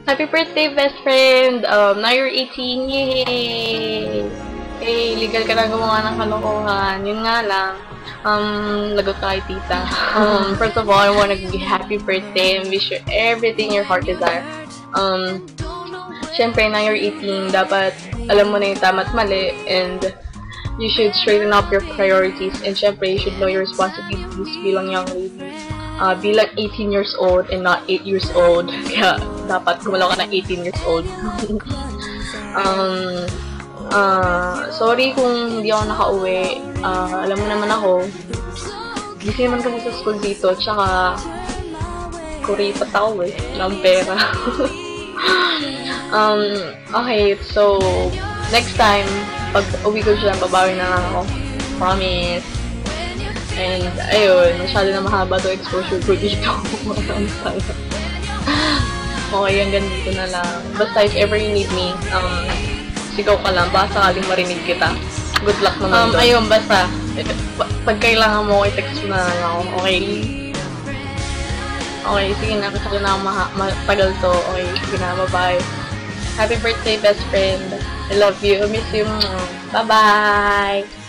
Happy birthday, best friend! Now you're 18, yay! Hey, legal ka na gumawa ng kalokohan. Yun nga lang, lagot ka kay tita. First of all, I wanna give you happy birthday and wish you everything your heart desire. Syempre, now you're 18, dapat alam mo na yung tama at mali, and you should straighten up your priorities, and syempre, you should know your responsibilities bilang young lady. Bilang 18 years old and not 8 years old. Kaya dapat gumalaw ka ng 18 years old. Sorry kung hindi ako nakauwi. Alam mo naman ako, busy naman kami sa school dito, tsaka kuripat ako ng pera. Okay, so next time, pag uwi ko dyan, babawi na lang ako. Promise. And, ayun, masyado na mahaba to exposure ko dito. Okay, hanggang dito na lang. Basta, if ever you need me, sigaw ka lang, baka sakaling marinig kita. Good luck naman doon. Ayun, basta, pag kailangan mo, i-text mo na lang ako, okay? Okay, sige na, kasi na matagal to. Okay, sige na, bye-bye. Happy birthday, best friend. I love you. I miss you. Bye-bye!